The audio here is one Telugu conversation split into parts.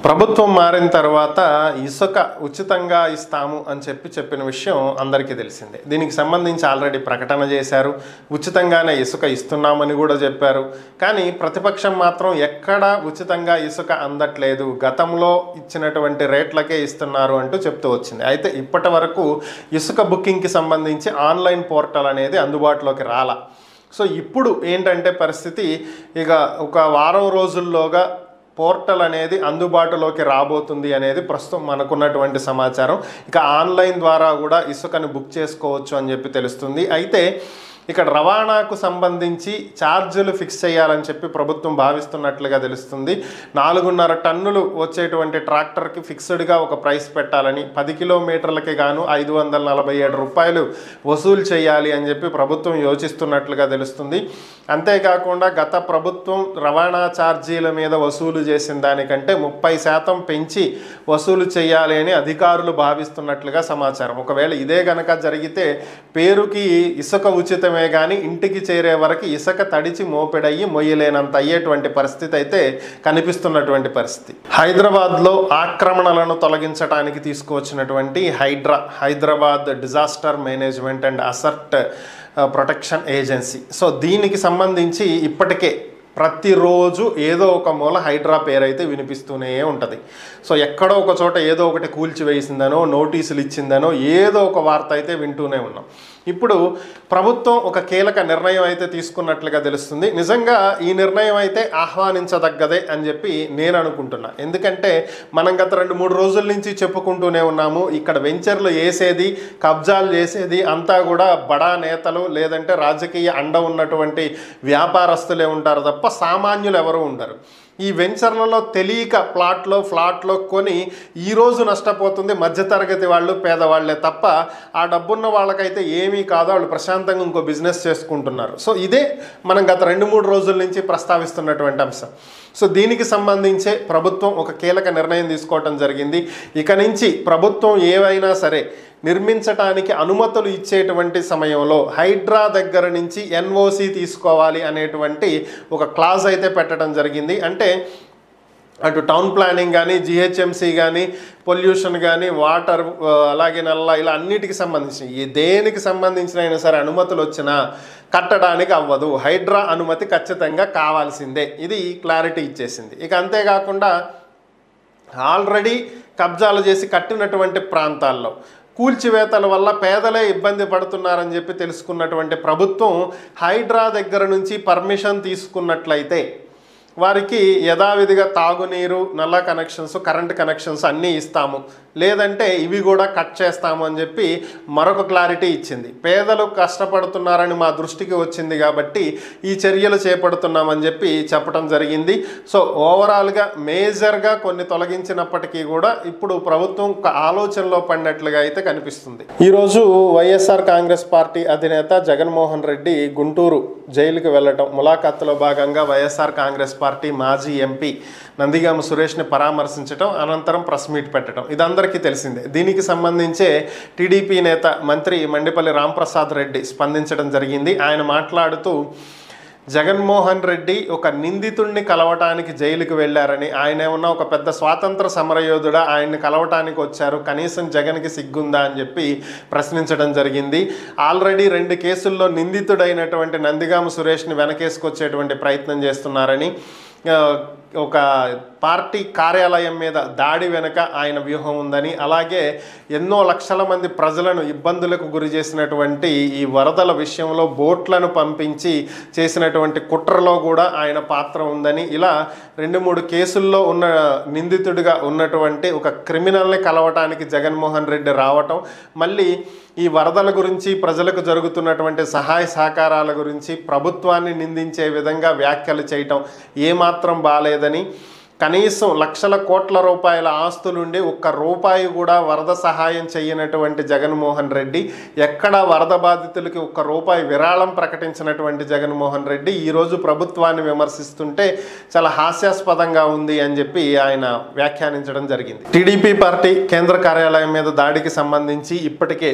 ప్రభుత్వం మారిన తర్వాత ఇసుక ఉచితంగా ఇస్తాము అని చెప్పిన విషయం అందరికీ తెలిసిందే. దీనికి సంబంధించి ఆల్రెడీ ప్రకటన చేశారు, ఉచితంగానే ఇసుక ఇస్తున్నామని కూడా చెప్పారు. కానీ ప్రతిపక్షం మాత్రం ఎక్కడా ఉచితంగా ఇసుక అందట్లేదు, గతంలో ఇచ్చినటువంటి రేట్లకే ఇస్తున్నారు అంటూ చెప్తూ వచ్చింది. అయితే ఇప్పటి వరకు ఇసుక బుకింగ్కి సంబంధించి ఆన్లైన్ పోర్టల్ అనేది అందుబాటులోకి రాలా. సో ఇప్పుడు ఏంటంటే పరిస్థితి, ఇక ఒక వారం రోజుల్లోగా పోర్టల్ అనేది అందుబాటులోకి రాబోతుంది అనేది ప్రస్తుతం మనకున్నటువంటి సమాచారం. ఇక ఆన్లైన్ ద్వారా కూడా ఇసుకను బుక్ చేసుకోవచ్చు అని చెప్పి తెలుస్తుంది. అయితే ఇక్కడ రవాణాకు సంబంధించి ఛార్జీలు ఫిక్స్ చేయాలని చెప్పి ప్రభుత్వం భావిస్తున్నట్లుగా తెలుస్తుంది. 4.5 టన్నులు వచ్చేటువంటి ట్రాక్టర్కి ఫిక్స్డ్గా ఒక ప్రైస్ పెట్టాలని, 10 కిలోమీటర్లకి గాను 547 రూపాయలు వసూలు చేయాలి అని చెప్పి ప్రభుత్వం యోచిస్తున్నట్లుగా తెలుస్తుంది. అంతేకాకుండా గత ప్రభుత్వం రవాణా ఛార్జీల మీద వసూలు చేసిన దానికంటే 30% పెంచి వసూలు చేయాలి అని అధికారులు భావిస్తున్నట్లుగా సమాచారం. ఒకవేళ ఇదే గనక జరిగితే పేరుకి ఇసుక ఉచితమే కానీ ఇంటికి చేరే వరకు ఇసుక తడిచి మోపెడయ్యి మొయ్యలేనంత అయ్యేటువంటి పరిస్థితి అయితే కనిపిస్తున్నటువంటి పరిస్థితి. హైదరాబాద్లో ఆక్రమణలను తొలగించడానికి తీసుకువచ్చినటువంటి Hyderabad disaster management and asset protection agency. So దీనికి సంబంధించి ఇప్పటికే ప్రతిరోజు ఏదో ఒక మూల హైడ్రా పేరైతే వినిపిస్తూనే ఉంటుంది. సో ఎక్కడో ఒక చోట ఏదో ఒకటి కూల్చివేసిందనో, నోటీసులు ఇచ్చిందనో ఏదో ఒక వార్త అయితే వింటూనే ఉన్నాం. ఇప్పుడు ప్రభుత్వం ఒక కీలక నిర్ణయం అయితే తీసుకున్నట్లుగా తెలుస్తుంది. నిజంగా ఈ నిర్ణయం అయితే ఆహ్వానించదగ్గదే అని చెప్పి నేను అనుకుంటున్నా. ఎందుకంటే మనం గత 2-3 రోజుల నుంచి చెప్పుకుంటూనే ఉన్నాము, ఇక్కడ వెంచర్లు వేసేది, కబ్జాలు చేసేది అంతా కూడా బడా నేతలు లేదంటే రాజకీయ అండ ఉన్నటువంటి వ్యాపారస్తులే ఉంటారు తప్ప సామాన్యులు ఎవరు ఉండరు. ఈ వెంచర్లలో తెలియక ఫ్లాట్లో కొని ఈరోజు నష్టపోతుంది మధ్యతరగతి వాళ్ళు, పేదవాళ్లే తప్ప ఆ డబ్బున్న వాళ్ళకైతే ఏమీ కాదు, వాళ్ళు ప్రశాంతంగా ఇంకో బిజినెస్ చేసుకుంటున్నారు. సో ఇదే మనం గత 2-3 రోజుల నుంచి ప్రస్తావిస్తున్నటువంటి అంశం. సో దీనికి సంబంధించే ప్రభుత్వం ఒక కీలక నిర్ణయం తీసుకోవటం జరిగింది. ఇక నుంచి ప్రభుత్వం ఏవైనా సరే నిర్మించటానికి అనుమతులు ఇచ్చేటువంటి సమయంలో హైడ్రా దగ్గర నుంచి ఎన్ఓసి తీసుకోవాలి అనేటువంటి ఒక క్లాజ్ అయితే పెట్టడం జరిగింది. అంటే అటు టౌన్ ప్లానింగ్ కానీ, జిహెచ్ఎంసీ కానీ, పొల్యూషన్ కానీ, వాటర్, అలాగే నల్ల, ఇలా అన్నిటికి సంబంధించి దేనికి సంబంధించిన అయినా సరే అనుమతులు వచ్చినా కట్టడానికి అవ్వదు, హైడ్రా అనుమతి ఖచ్చితంగా కావాల్సిందే, ఇది క్లారిటీ ఇచ్చేసింది. ఇక అంతేకాకుండా ఆల్రెడీ కబ్జాలు చేసి కట్టినటువంటి ప్రాంతాల్లో కూల్చివేతల వల్ల పేదలే ఇబ్బంది పడుతున్నారని చెప్పి తెలుసుకున్నటువంటి ప్రభుత్వం హైడ్రా దగ్గర నుంచి పర్మిషన్ తీసుకున్నట్లయితే వారికి యథావిధిగా తాగునీరు, నల్ల కనెక్షన్స్, కరెంట్ కనెక్షన్స్ అన్నీ ఇస్తాము, లేదంటే ఇవి కూడా కట్ చేస్తాము అని చెప్పి మరొక క్లారిటీ ఇచ్చింది. పేదలు కష్టపడుతున్నారని మా దృష్టికి వచ్చింది కాబట్టి ఈ చర్యలు చేపడుతున్నామని చెప్పి చెప్పడం జరిగింది. సో ఓవరాల్గా మేజర్గా కొన్ని తొలగించినప్పటికీ కూడా ఇప్పుడు ప్రభుత్వం ఒక ఆలోచనలో పడినట్లుగా అయితే కనిపిస్తుంది. ఈరోజు వైఎస్ఆర్ కాంగ్రెస్ పార్టీ అధినేత జగన్మోహన్ రెడ్డి గుంటూరు జైలుకి వెళ్ళటం, ములాఖాతులో భాగంగా వైఎస్ఆర్ కాంగ్రెస్ పార్టీ మాజీ ఎంపీ నందిగామ సురేష్ని పరామర్శించడం, అనంతరం ప్రెస్ మీట్ పెట్టడం ఇదందరికీ తెలిసిందే. దీనికి సంబంధించే టీడీపీ నేత మంత్రి మండిపల్లి రాంప్రసాద్ రెడ్డి స్పందించడం జరిగింది. ఆయన మాట్లాడుతూ జగన్మోహన్ రెడ్డి ఒక నిందితుడిని కలవటానికి జైలుకి వెళ్ళారని, ఆయన ఏమన్నా ఒక పెద్ద స్వాతంత్ర సమరయోధుడా, ఆయన్ని కలవటానికి వచ్చారు, కనీసం జగన్కి సిగ్గుందా అని చెప్పి ప్రశ్నించడం జరిగింది. ఆల్రెడీ 2 కేసుల్లో నిందితుడైనటువంటి నందిగామ సురేష్ని వెనకేసుకొచ్చేటువంటి ప్రయత్నం చేస్తున్నారని, ఒక పార్టీ కార్యాలయం మీద దాడి వెనుక ఆయన వ్యూహం ఉందని, అలాగే ఎన్నో లక్షల మంది ప్రజలను ఇబ్బందులకు గురి చేసినటువంటి ఈ వరదల విషయంలో బోట్లను పంపించి చేసినటువంటి కుట్రలో కూడా ఆయన పాత్ర ఉందని, ఇలా 2-3 కేసుల్లో ఉన్న నిందితుడిగా ఉన్నటువంటి ఒక క్రిమినల్ని కలవటానికి జగన్మోహన్ రెడ్డి రావటం, మళ్ళీ ఈ వరదల గురించి, ప్రజలకు జరుగుతున్నటువంటి సహాయ సహకారాల గురించి ప్రభుత్వాన్ని నిందించే విధంగా వ్యాఖ్యలు చేయటం ఏమాత్రం బాలేదని, కనీసం లక్షల కోట్ల రూపాయల ఆస్తులుండి 1 రూపాయి కూడా వరద సహాయం చేయనటువంటి జగన్మోహన్ రెడ్డి, ఎక్కడ వరద బాధితులకి 1 రూపాయి విరాళం ప్రకటించినటువంటి జగన్మోహన్ రెడ్డి ఈరోజు ప్రభుత్వాన్ని విమర్శిస్తుంటే చాలా హాస్యాస్పదంగా ఉంది అని చెప్పి ఆయన వ్యాఖ్యానించడం జరిగింది. టీడీపీ పార్టీ కేంద్ర కార్యాలయం మీద దాడికి సంబంధించి ఇప్పటికే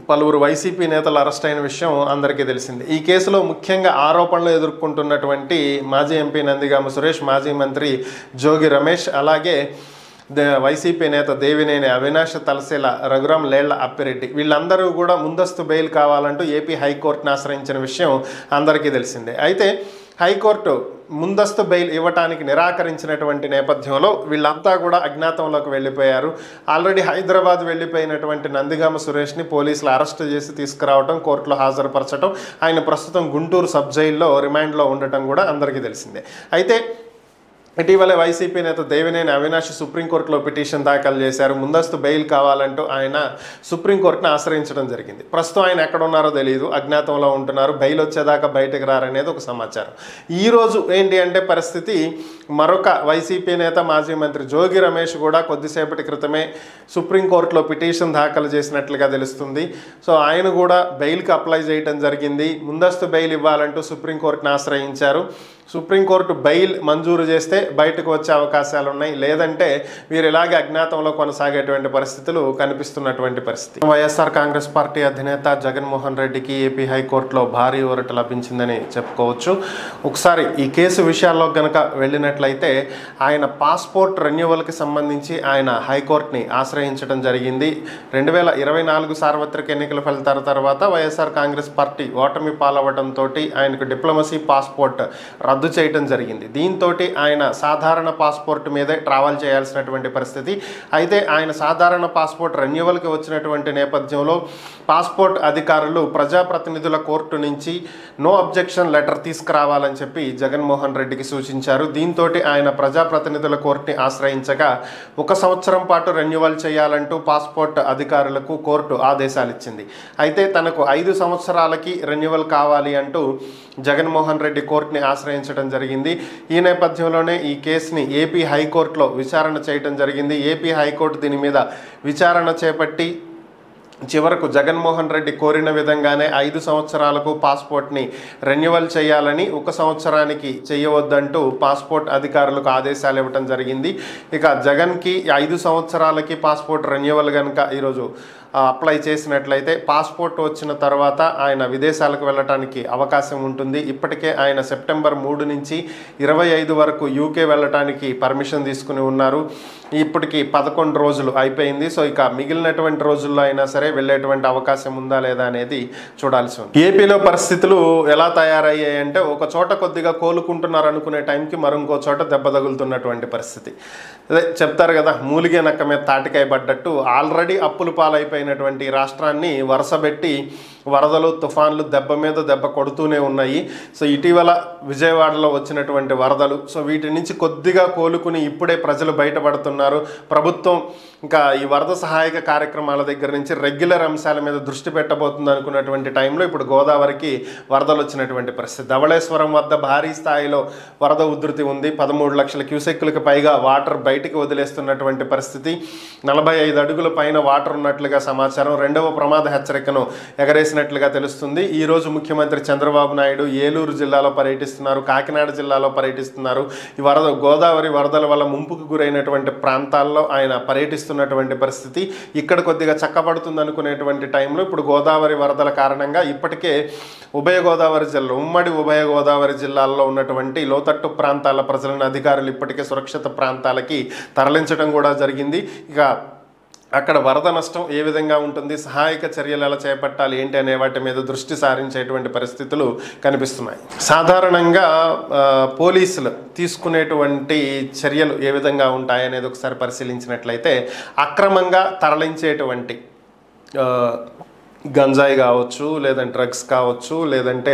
పలువురు వైసీపీ నేతలు అరెస్ట్ అయిన విషయం అందరికీ తెలిసింది. ఈ కేసులో ముఖ్యంగా ఆరోపణలు ఎదుర్కొంటున్నటువంటి మాజీ ఎంపీ నందిగామ సురేష్, మాజీ మంత్రి జోగి రమేష్, అలాగే వైసీపీ నేత దేవినేని అవినాష్, తలసేల రఘురాం, లేళ్ల అప్పిరెడ్డి వీళ్ళందరూ కూడా ముందస్తు బెయిల్ కావాలంటూ ఏపీ హైకోర్టును ఆశ్రయించిన విషయం అందరికీ తెలిసిందే. అయితే హైకోర్టు ముందస్తు బెయిల్ ఇవ్వటానికి నిరాకరించినటువంటి నేపథ్యంలో వీళ్ళంతా కూడా అజ్ఞాతంలోకి వెళ్ళిపోయారు. ఆల్రెడీ హైదరాబాద్ వెళ్ళిపోయినటువంటి నందిగామ సురేష్ని పోలీసులు అరెస్ట్ చేసి తీసుకురావడం, కోర్టులో హాజరుపరచడం, ఆయన ప్రస్తుతం గుంటూరు సబ్ జైల్లో రిమాండ్లో ఉండటం కూడా అందరికీ తెలిసిందే. అయితే ఇటీవలే వైసీపీ నేత దేవినేని అవినాష్ సుప్రీంకోర్టులో పిటిషన్ దాఖలు చేశారు. ముందస్తు బెయిల్ కావాలంటూ ఆయన సుప్రీంకోర్టును ఆశ్రయించడం జరిగింది. ప్రస్తుతం ఆయన ఎక్కడ ఉన్నారో తెలియదు, అజ్ఞాతంలో ఉంటున్నారు. బెయిల్ వచ్చేదాకా బయటకు రారనేది ఒక సమాచారం. ఈరోజు ఏంటి అంటే పరిస్థితి, మరొక వైసీపీ నేత మాజీ మంత్రి జోగి రమేష్ కూడా కొద్దిసేపటి క్రితమే సుప్రీంకోర్టులో పిటిషన్ దాఖలు చేసినట్లుగా తెలుస్తుంది. సో ఆయన కూడా బెయిల్కి అప్లై చేయడం జరిగింది. ముందస్తు బెయిల్ ఇవ్వాలంటూ సుప్రీంకోర్టును ఆశ్రయించారు. సుప్రీంకోర్టు బెయిల్ మంజూరు చేస్తే బయటకు వచ్చే అవకాశాలు ఉన్నాయి, లేదంటే వీరు ఇలాగే అజ్ఞాతంలో కొనసాగేటువంటి పరిస్థితులు కనిపిస్తున్నటువంటి పరిస్థితి. వైఎస్ఆర్ కాంగ్రెస్ పార్టీ అధినేత జగన్మోహన్ రెడ్డికి ఏపీ హైకోర్టులో భారీ ఊరట లభించిందని చెప్పుకోవచ్చు. ఒకసారి ఈ కేసు విషయాల్లో కనుక వెళ్ళినట్లయితే ఆయన పాస్పోర్ట్ రెన్యువల్కి సంబంధించి ఆయన హైకోర్టుని ఆశ్రయించడం జరిగింది. 2024 సార్వత్రిక ఎన్నికల ఫలితాల తర్వాత వైఎస్ఆర్ కాంగ్రెస్ పార్టీ ఓటమి పాలవడంతో ఆయనకు డిప్లొమసీ పాస్పోర్ట్ రద్దు చేయడం జరిగింది. దీంతో ఆయన సాధారణ పాస్పోర్ట్ మీదే ట్రావెల్ చేయాల్సినటువంటి పరిస్థితి. అయితే ఆయన సాధారణ పాస్పోర్ట్ రెన్యువల్కి వచ్చినటువంటి నేపథ్యంలో పాస్పోర్ట్ అధికారులు ప్రజాప్రతినిధుల కోర్టు నుంచి నో అబ్జెక్షన్ లెటర్ తీసుకురావాలని చెప్పి జగన్మోహన్ రెడ్డికి సూచించారు. దీంతో ఆయన ప్రజాప్రతినిధుల కోర్టుని ఆశ్రయించగా 1 సంవత్సరం పాటు రెన్యువల్ చేయాలంటూ పాస్పోర్ట్ అధికారులకు కోర్టు ఆదేశాలు ఇచ్చింది. అయితే తనకు 5 సంవత్సరాలకి రెన్యువల్ కావాలి అంటూ జగన్మోహన్ రెడ్డి కోర్టుని ఆశ్రయించడం జరిగింది. ఈ నేపథ్యంలోనే ఈ కేసుని ఏపీ హైకోర్టులో విచారణ చేయడం జరిగింది. ఏపీ హైకోర్టు దీని మీద విచారణ చేపట్టి చివరకు జగన్మోహన్ రెడ్డి కోరిన విధంగానే 5 సంవత్సరాలకు పాస్పోర్ట్ని రెన్యువల్ చేయాలని, 1 సంవత్సరానికి చేయవద్దంటూ పాస్పోర్ట్ అధికారులకు ఆదేశాలు ఇవ్వడం జరిగింది. ఇక జగన్కి 5 సంవత్సరాలకి పాస్పోర్ట్ రెన్యువల్ కనుక ఈరోజు అప్లై చేసినట్లయితే పాస్పోర్ట్ వచ్చిన తర్వాత ఆయన విదేశాలకు వెళ్ళటానికి అవకాశం ఉంటుంది. ఇప్పటికే ఆయన సెప్టెంబర్ 3 నుంచి 25 వరకు యూకే వెళ్ళటానికి పర్మిషన్ తీసుకుని ఉన్నారు. ఇప్పటికి 11 రోజులు అయిపోయింది. సో ఇక మిగిలినటువంటి రోజుల్లో అయినా సరే వెళ్ళేటువంటి అవకాశం ఉందా లేదా అనేది చూడాల్సి ఉంది. ఏపీలో పరిస్థితులు ఎలా తయారయ్యాయంటే ఒక చోట కొద్దిగా కోలుకుంటున్నారు అనుకునే టైంకి మరొక చోట దెబ్బ తగులుతున్నటువంటి పరిస్థితి. అదే చెప్తారు కదా, మూలిగే నక్క మీద తాటికాయ పడ్డట్టు ఆల్రెడీ అప్పులు పాలైపోయినటువంటి రాష్ట్రాన్ని వరుసబెట్టి వరదలు, తుఫాన్లు దెబ్బ మీద దెబ్బ కొడుతూనే ఉన్నాయి. సో ఇటీవల విజయవాడలో వచ్చినటువంటి వరదలు, సో వీటి నుంచి కొద్దిగా కోలుకుని ఇప్పుడే ప్రజలు బయటపడుతున్నారు. ప్రభుత్వం ఇంకా ఈ వరద సహాయక కార్యక్రమాల దగ్గర నుంచి రెగ్యులర్ అంశాల మీద దృష్టి పెట్టబోతుంది అనుకున్నటువంటి టైంలో ఇప్పుడు గోదావరికి వరదలు వచ్చినటువంటి పరిస్థితి. ధవళేశ్వరం వద్ద భారీ స్థాయిలో వరద ఉధృతి ఉంది. 13 లక్షల క్యూసెక్కులకు పైగా వాటర్ బయటికి వదిలేస్తున్నటువంటి పరిస్థితి. 45 అడుగుల పైన వాటర్ ఉన్నట్లుగా సమాచారం. 2వ ప్రమాద హెచ్చరికను ఎగరేసినట్లుగా తెలుస్తుంది. ఈరోజు ముఖ్యమంత్రి చంద్రబాబు నాయుడు ఏలూరు జిల్లాలో పర్యటిస్తున్నారు, కాకినాడ జిల్లాలో పర్యటిస్తున్నారు. ఈ గోదావరి వరదల వల్ల ముంపుకు గురైనటువంటి ప్రాంతాల్లో ఆయన పర్యటిస్తున్నటువంటి పరిస్థితి. ఇక్కడ కొద్దిగా చక్కబడుతుంది అనుకునేటువంటి టైంలో ఇప్పుడు గోదావరి వరదల కారణంగా ఇప్పటికే ఉమ్మడి ఉభయ గోదావరి జిల్లాల్లో ఉన్నటువంటి లోతట్టు ప్రాంతాల ప్రజలను అధికారులు ఇప్పటికే సురక్షిత ప్రాంతాలకి తరలించడం కూడా జరిగింది. ఇక అక్కడ వరద నష్టం ఏ విధంగా ఉంటుంది, సహాయక చర్యలు ఎలా చేపట్టాలి ఏంటి అనే వాటి మీద దృష్టి సారించేటువంటి పరిస్థితులు కనిపిస్తున్నాయి. సాధారణంగా పోలీసులు తీసుకునేటువంటి చర్యలు ఏ విధంగా ఉంటాయి అనేది ఒకసారి పరిశీలించినట్లయితే అక్రమంగా తరలించేటువంటి గంజాయి కావచ్చు, లేదంటే డ్రగ్స్ కావచ్చు, లేదంటే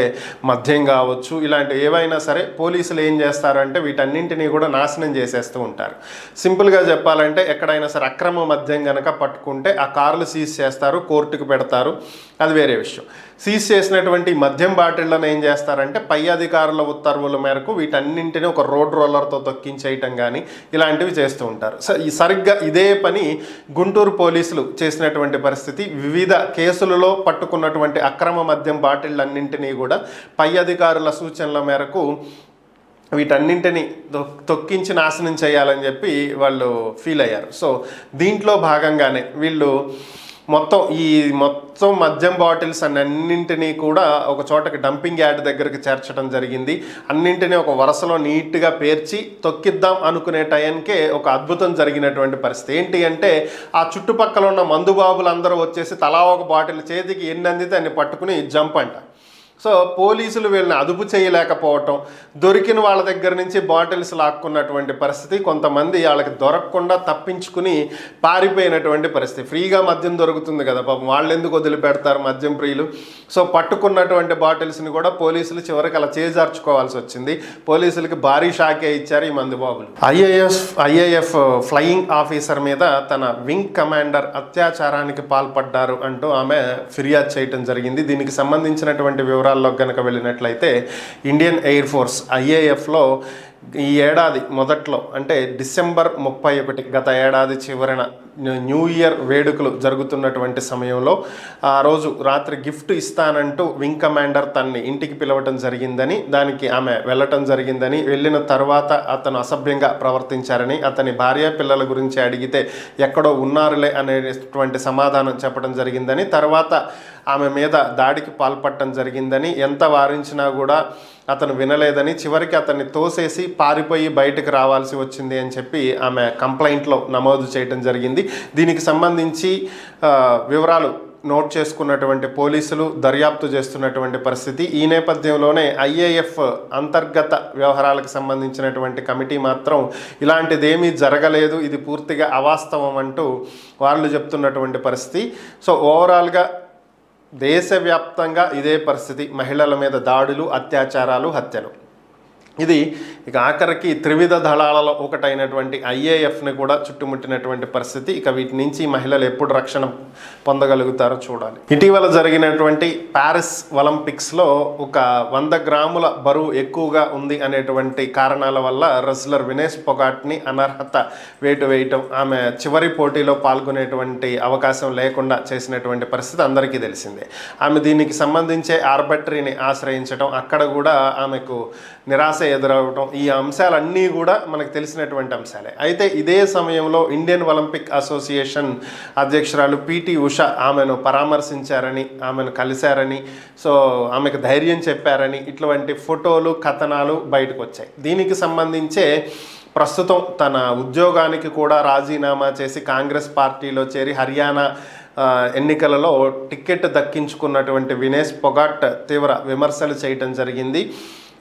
మద్యం కావచ్చు, ఇలాంటి ఏవైనా సరే పోలీసులు ఏం చేస్తారంటే వీటన్నింటినీ కూడా నాశనం చేసేస్తూ ఉంటారు. సింపుల్గా చెప్పాలంటే ఎక్కడైనా సరే అక్రమ మద్యం కనుక పట్టుకుంటే ఆ కార్లు సీజ్ చేస్తారు, కోర్టుకు పెడతారు, అది వేరే విషయం. సీజ్ చేసినటువంటి మద్యం బాటిళ్లను ఏం చేస్తారంటే పై అధికారుల ఉత్తర్వుల మేరకు వీటన్నింటినీ ఒక రోడ్ రోలర్తో తొక్కించేయటం కానీ ఇలాంటివి చేస్తూ ఉంటారు. సరిగ్గా ఇదే పని గుంటూరు పోలీసులు చేసినటువంటి పరిస్థితి. వివిధ కేసులలో పట్టుకున్నటువంటి అక్రమ మద్యం బాటిళ్లన్నింటినీ కూడా పై అధికారుల సూచనల మేరకు వీటన్నింటినీ తొక్కించి నాశనం చేయాలని చెప్పి వాళ్ళు ఫీల్ అయ్యారు. సో దీంట్లో భాగంగానే వీళ్ళు మొత్తం మద్యం బాటిల్స్ అన్నింటినీ కూడా ఒక చోటకి డంపింగ్ యార్డ్ దగ్గరికి చేర్చడం జరిగింది. అన్నింటినీ ఒక వరుసలో నీట్గా పేర్చి తొక్కిద్దాం అనుకునే టైంకే ఒక అద్భుతం జరిగినటువంటి పరిస్థితి. ఏంటి అంటే ఆ చుట్టుపక్కల ఉన్న మందుబాబులు అందరూ వచ్చేసి తలా ఒక బాటిల్ చేతికి ఎన్ని అందితే అన్ని పట్టుకుని జంప్ అంట. సో పోలీసులు వీళ్ళని అదుపు చేయలేకపోవటం, దొరికిన వాళ్ళ దగ్గర నుంచి బాటిల్స్ లాక్కున్నటువంటి పరిస్థితి, కొంతమంది వాళ్ళకి దొరకకుండా తప్పించుకుని పారిపోయినటువంటి పరిస్థితి. ఫ్రీగా మద్యం దొరుకుతుంది కదా పాపం, వాళ్ళు ఎందుకు వదిలిపెడతారు మద్యం ప్రియులు. సో పట్టుకున్నటువంటి బాటిల్స్ని కూడా పోలీసులు చివరికి అలా చేజార్చుకోవాల్సి వచ్చింది. పోలీసులకి భారీ షాకే ఇచ్చారు ఈ మందు బాబులు. ఐఏఎఫ్ ఫ్లయింగ్ ఆఫీసర్ మీద తన వింగ్ కమాండర్ అత్యాచారానికి పాల్పడ్డారు అంటూ ఆమె ఫిర్యాదు చేయడం జరిగింది. దీనికి సంబంధించినటువంటి వివరాల్లోకి కనుక వెళ్ళినట్లయితే ఇండియన్ ఎయిర్ ఫోర్స్ ఐఏఎఫ్లో ఈ ఏడాది మొదట్లో అంటే డిసెంబర్ 31 గత ఏడాది చివరన న్యూ ఇయర్ వేడుకలు జరుగుతున్నటువంటి సమయంలో ఆ రోజు రాత్రి గిఫ్ట్ ఇస్తానంటూ వింగ్ కమాండర్ తన్ని ఇంటికి పిలవటం జరిగిందని, దానికి ఆమె వెళ్ళటం జరిగిందని, వెళ్ళిన తర్వాత అతను అసభ్యంగా ప్రవర్తించారని, అతని భార్య పిల్లల గురించి అడిగితే ఎక్కడో ఉన్నారులే అనేటువంటి సమాధానం చెప్పడం జరిగిందని, తర్వాత ఆమె మీద దాడికి పాల్పడటం జరిగిందని, ఎంత వారించినా కూడా అతను వినలేదని, చివరికి అతన్ని తోసేసి పారిపోయి బయటకు రావాల్సి వచ్చింది అని చెప్పి ఆమె కంప్లైంట్లో నమోదు చేయడం జరిగింది. దీనికి సంబంధించి వివరాలు నోట్ చేసుకున్నటువంటి పోలీసులు దర్యాప్తు చేస్తున్నటువంటి పరిస్థితి. ఈ నేపథ్యంలోనే ఐఏఎఫ్ అంతర్గత వ్యవహారాలకు సంబంధించినటువంటి కమిటీ మాత్రం ఇలాంటిదేమీ జరగలేదు, ఇది పూర్తిగా అవాస్తవం అంటూ వాళ్ళు చెప్తున్నటువంటి పరిస్థితి. సో ఓవరాల్గా దేశవ్యాప్తంగా ఇదే పరిస్థితి, మహిళల మీద దాడులు, అత్యాచారాలు, హత్యలు. ఇది ఇక ఆఖరికి త్రివిధ దళాలలో ఒకటైనటువంటి ఐఏఎఫ్ని కూడా చుట్టుముట్టినటువంటి పరిస్థితి. ఇక వీటి నుంచి మహిళలు ఎప్పుడు రక్షణ పొందగలుగుతారో చూడాలి. ఇటీవల జరిగినటువంటి ప్యారిస్ ఒలింపిక్స్లో ఒక 100 గ్రాముల బరువు ఎక్కువగా ఉంది అనేటువంటి కారణాల వల్ల రెజ్లర్ వినేష్ పొగాట్ని అనర్హత వేటు వేయటం, ఆమె చివరి పోటీలో పాల్గొనేటువంటి అవకాశం లేకుండా చేసినటువంటి పరిస్థితి అందరికీ తెలిసిందే. ఆమె దీనికి సంబంధించే ఆర్బిట్రీని ఆశ్రయించడం, అక్కడ కూడా ఆమెకు నిరాశ ఎదురవటం, ఈ అంశాలన్నీ కూడా మనకు తెలిసినటువంటి అంశాలే. అయితే ఇదే సమయంలో ఇండియన్ ఒలింపిక్ అసోసియేషన్ అధ్యక్షురాలు పిటి ఉష ఆమెను పరామర్శించారని, ఆమెను కలిశారని, సో ఆమెకు ధైర్యం చెప్పారని ఇటువంటి ఫోటోలు, కథనాలు బయటకు వచ్చాయి. దీనికి సంబంధించే ప్రస్తుతం తన ఉద్యోగానికి కూడా రాజీనామా చేసి కాంగ్రెస్ పార్టీలో చేరి హర్యానా ఎన్నికలలో టికెట్ దక్కించుకున్నటువంటి వినేష్ పొగాట్ తీవ్ర విమర్శలు చేయటం జరిగింది.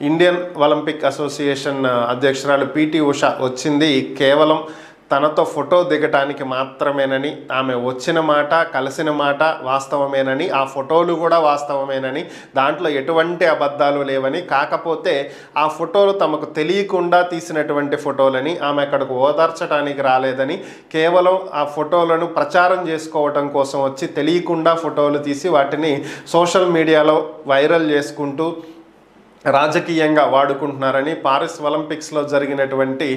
ఇండియన్ ఒలింపిక్ అసోసియేషన్ అధ్యక్షురాలు పిటి ఉష వచ్చింది కేవలం తనతో ఫోటో దిగటానికి మాత్రమేనని, ఆమె వచ్చిన మాట, కలిసిన మాట వాస్తవమేనని, ఆ ఫోటోలు కూడా వాస్తవమేనని, దాంట్లో ఎటువంటి అబద్ధాలు లేవని, కాకపోతే ఆ ఫోటోలు తమకు తెలియకుండా తీసినటువంటి ఫోటోలని, ఆమె అక్కడికి ఓదార్చడానికి రాలేదని, కేవలం ఆ ఫోటోలను ప్రచారం చేసుకోవటం కోసం వచ్చి తెలియకుండా ఫోటోలు తీసి వాటిని సోషల్ మీడియాలో వైరల్ చేసుకుంటూ రాజకీయంగా వాడుకుంటున్నారని, పారిస్ ఒలింపిక్స్లో జరిగినటువంటి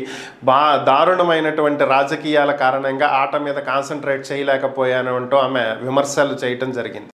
దారుణమైనటువంటి రాజకీయాల కారణంగా ఆట మీద కాన్సన్ట్రేట్ చేయలేకపోయాను అంటూ ఆమె విమర్శలు చేయటం జరిగింది.